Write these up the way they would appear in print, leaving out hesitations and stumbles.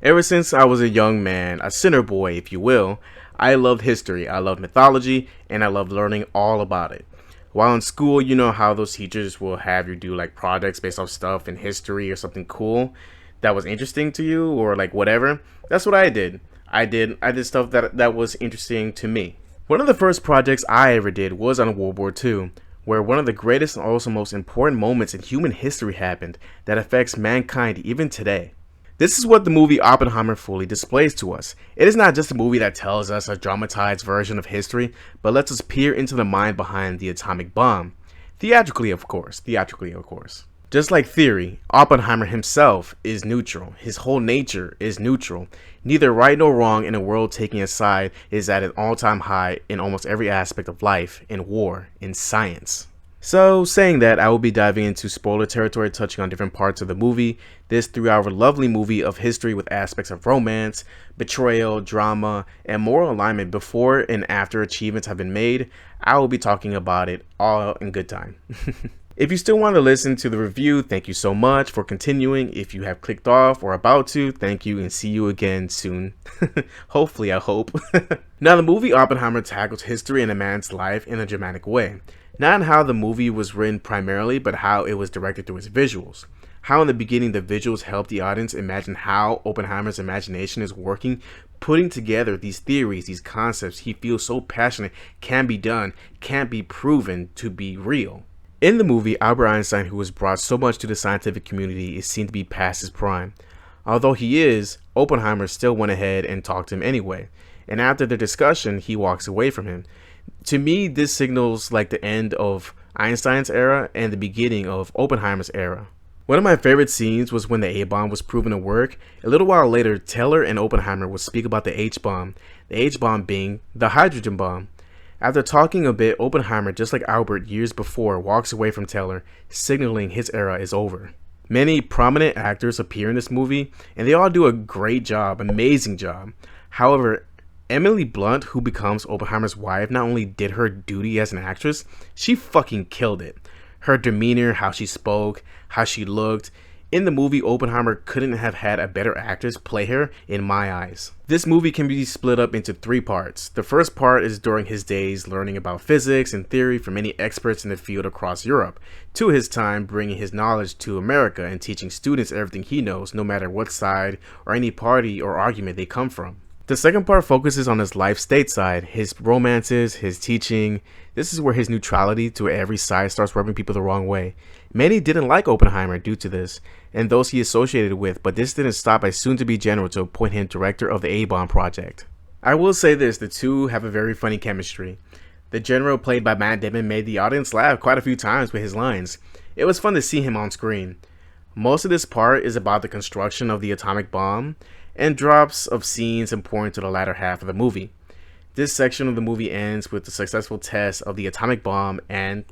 Ever since I was a young man, a sinner boy, if you will, I loved history, I loved mythology, and I loved learning all about it. While in school, you know how those teachers will have you do like projects based off stuff in history or something cool that was interesting to you or like whatever. That's what I did. I did stuff that was interesting to me. One of the first projects I ever did was on World War II, where one of the greatest and also most important moments in human history happened that affects mankind even today. This is what the movie Oppenheimer fully displays to us. It is not just a movie that tells us a dramatized version of history, but lets us peer into the mind behind the atomic bomb. Theatrically, of course. Theatrically, of course. Just like theory, Oppenheimer himself is neutral. His whole nature is neutral. Neither right nor wrong in a world taking a side is at an all-time high in almost every aspect of life, in war, in science. So, saying that, I will be diving into spoiler territory, touching on different parts of the movie. This 3-hour lovely movie of history with aspects of romance, betrayal, drama, and moral alignment before and after achievements have been made. I will be talking about it all in good time. If you still want to listen to the review, thank you so much for continuing. If you have clicked off or about to, thank you and see you again soon. Hopefully, I hope. Now, the movie Oppenheimer tackles history and a man's life in a dramatic way. Not in how the movie was written primarily, but how it was directed through its visuals. How in the beginning the visuals help the audience imagine how Oppenheimer's imagination is working, putting together these theories, these concepts he feels so passionate can be done, can't be proven to be real. In the movie, Albert Einstein, who has brought so much to the scientific community, is seen to be past his prime. Although he is, Oppenheimer still went ahead and talked to him anyway, and after the discussion, he walks away from him. To me, this signals like the end of Einstein's era and the beginning of Oppenheimer's era. One of my favorite scenes was when the A-bomb was proven to work. A little while later, Teller and Oppenheimer would speak about the H-bomb being the hydrogen bomb. After talking a bit, Oppenheimer, just like Albert years before, walks away from Teller, signaling his era is over. Many prominent actors appear in this movie, and they all do a great job, amazing job. However, Emily Blunt, who becomes Oppenheimer's wife, not only did her duty as an actress, she fucking killed it. Her demeanor, how she spoke, how she looked. In the movie, Oppenheimer couldn't have had a better actress play her in my eyes. This movie can be split up into 3 parts. The first part is during his days learning about physics and theory from many experts in the field across Europe, to his time bringing his knowledge to America and teaching students everything he knows, no matter what side or any party or argument they come from. The second part focuses on his life stateside, his romances, his teaching. This is where his neutrality to every side starts rubbing people the wrong way. Many didn't like Oppenheimer due to this, and those he associated with, but this didn't stop a soon-to-be general to appoint him director of the A-bomb project. I will say this, the two have a very funny chemistry. The general played by Matt Damon made the audience laugh quite a few times with his lines. It was fun to see him on screen. Most of this part is about the construction of the atomic bomb, and drops of scenes important to the latter half of the movie. This section of the movie ends with the successful test of the atomic bomb and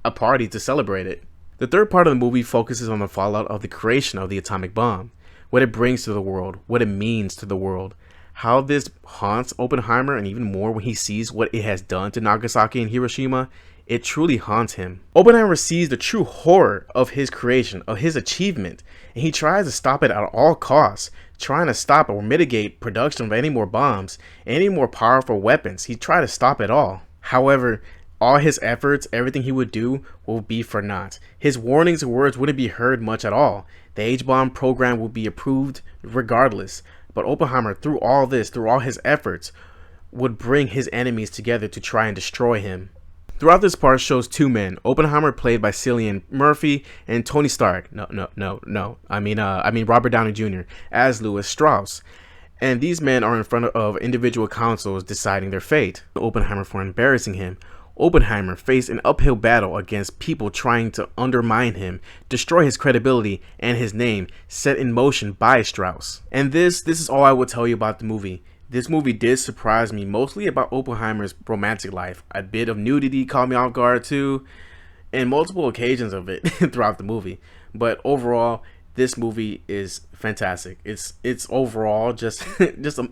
a party to celebrate it. The third part of the movie focuses on the fallout of the creation of the atomic bomb, what it brings to the world, what it means to the world, how this haunts Oppenheimer, and even more when he sees what it has done to Nagasaki and Hiroshima. It truly haunts him. Oppenheimer sees the true horror of his creation, of his achievement, and he tries to stop it at all costs, trying to stop or mitigate production of any more bombs, any more powerful weapons. He tried to stop it all. However, all his efforts, everything he would do, will be for naught. His warnings and words wouldn't be heard much at all. The H-bomb program will be approved regardless. But Oppenheimer, through all this, through all his efforts, would bring his enemies together to try and destroy him. Throughout this part shows 2 men, Oppenheimer played by Cillian Murphy and Tony Stark, I mean Robert Downey Jr. as Lewis Strauss. And these men are in front of individual councils deciding their fate. Oppenheimer for embarrassing him. Oppenheimer faced an uphill battle against people trying to undermine him, destroy his credibility and his name, set in motion by Strauss. And this is all I will tell you about the movie. This movie did surprise me, mostly about Oppenheimer's romantic life. A bit of nudity caught me off guard too, and multiple occasions of it throughout the movie. But overall, this movie is fantastic. It's overall just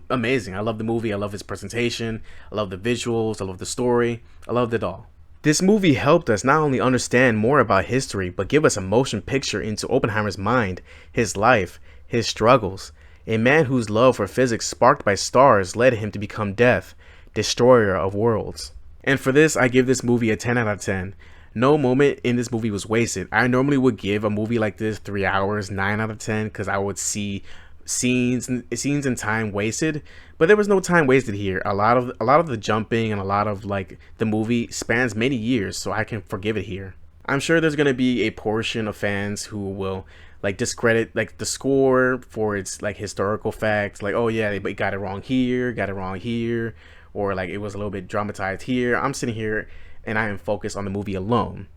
amazing. I love the movie. I love its presentation. I love the visuals. I love the story. I loved it all. This movie helped us not only understand more about history, but give us a motion picture into Oppenheimer's mind, his life, his struggles. A man whose love for physics sparked by stars led him to become Death, destroyer of worlds. And for this, I give this movie a 10 out of 10. No moment in this movie was wasted. I normally would give a movie like this 3 hours, 9 out of 10, because I would see scenes and time wasted, but there was no time wasted here. A lot of the jumping and a lot of like the movie spans many years, so I can forgive it here. I'm sure there's gonna be a portion of fans who will like discredit like the score for its like historical facts, like, oh yeah, they got it wrong here, or like it was a little bit dramatized here. I'm sitting here and I am focused on the movie alone.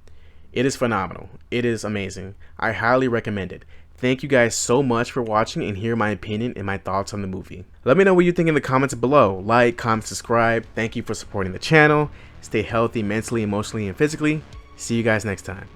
It is phenomenal. It is amazing. I highly recommend it. Thank you guys so much for watching and hear my opinion and my thoughts on the movie. Let me know what you think in the comments below. Like, comment, subscribe. Thank you for supporting the channel. Stay healthy mentally, emotionally, and physically. See you guys next time.